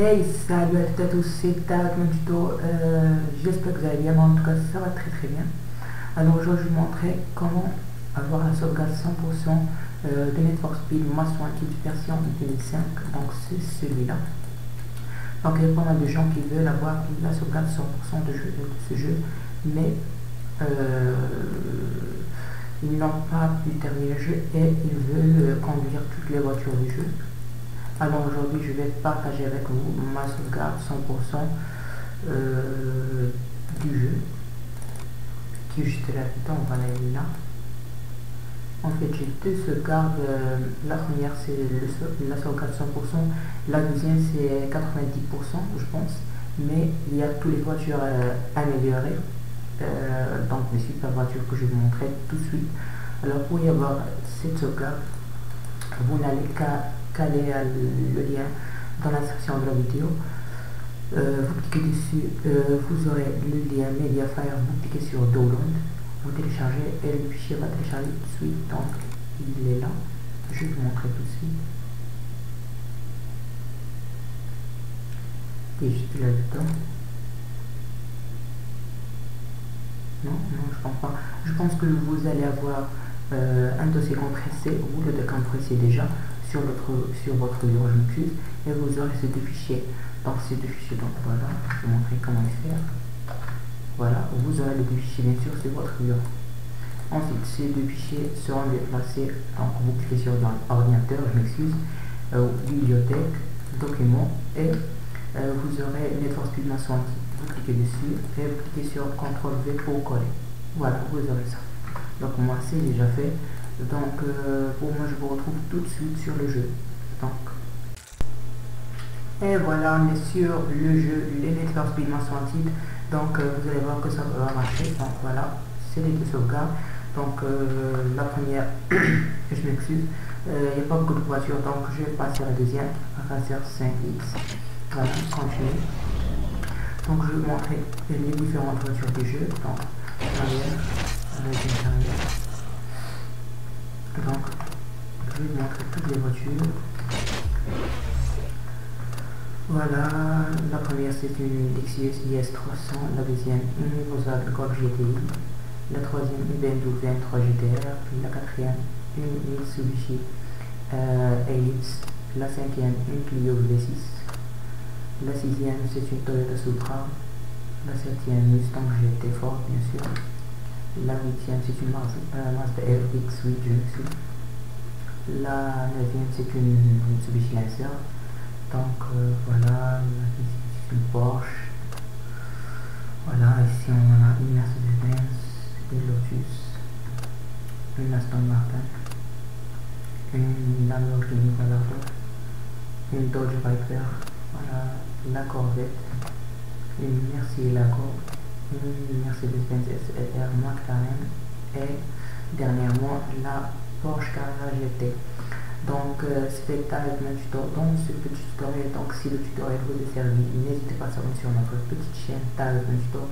Hey, salut à toutes et à tous, c'est Tag, mon tuto. J'espère que vous allez bien, mais en tout cas ça va très très bien. Alors aujourd'hui je vais vous montrer comment avoir la sauvegarde 100% de Need for Speed Most Wanted version 2005. Donc c'est celui-là. Donc il y a pas mal de gens qui veulent avoir la sauvegarde 100% de ce jeu, mais ils n'ont pas pu terminer le jeu et ils veulent conduire toutes les voitures du jeu. Alors aujourd'hui je vais partager avec vous ma sauvegarde 100% du jeu qui est juste là-dedans, voilà, elle est là. En fait j'ai deux sauvegardes, la première c'est la sauvegarde 100%, la deuxième c'est 90% je pense, mais il y a toutes les voitures améliorées, donc les super voitures que je vais vous montrer tout de suite. Alors pour y avoir cette sauvegarde, vous n'allez qu'à caler le lien dans la description de la vidéo. Vous cliquez dessus, vous aurez le lien Mediafire, vous cliquez sur Download, vous téléchargez et le fichier va télécharger tout de suite. Donc il est là, je vais vous montrer tout de suite. Il est juste là-dedans. Non, je pense pas. Je pense que vous allez avoir un dossier compressé, vous le décompressez déjà sur votre bureau, je m'excuse, et vous aurez ces deux fichiers. Donc ces deux fichiers, donc voilà, je vais vous montrer comment les faire. Voilà, vous aurez les deux fichiers bien sûr sur votre bureau. Ensuite, ces deux fichiers seront déplacés, donc vous cliquez sur l'ordinateur, je m'excuse, bibliothèque, documents, et vous aurez Need for Speed Most Wanted. Vous cliquez dessus et vous cliquez sur CTRL V pour coller. Voilà, vous aurez ça. Donc moi c'est déjà fait. Donc pour moi je vous retrouve tout de suite sur le jeu. Donc et voilà, on est sur le jeu, les Need for Speed Most Wanted. Donc vous allez voir que ça va marcher. Donc voilà, c'est les deux sauvegardes. Donc la première, je m'excuse, il n'y a pas beaucoup de voitures, donc je vais passer à la deuxième, Racer 5X. Voilà, continue. Donc je vais vous montrer les différentes voitures du jeu. Donc arrière, donc je vais vous montrer toutes les voitures. Voilà, la première c'est une Lexus IS 300, la deuxième une Volkswagen Golf GTI, la troisième une BMW M3 GTR, la quatrième une Mitsubishi Eclipse, la cinquième une Clio V6, la sixième c'est une Toyota Supra, la septième Mustang GT Ford bien sûr, la huitième c'est une Mazda RX-8, je m'excuse, la neuvième c'est une Mitsubishi Lancer. Donc voilà, ici c'est une Porsche. Voilà, ici on a une Mercedes-Benz, une Lotus, une Aston Martin, une Lamborghini Gallardo, une Dodge Viper, voilà, la Corvette, une Mercedes Lago, une Mercedes-Benz SLR McLaren et dernièrement la Porsche Carrera GT. Donc c'était avec mon tuto dans ce petit tutoriel. Donc si le tutoriel vous a servi, n'hésitez pas à s'abonner sur notre petite chaîne Tag mon tuto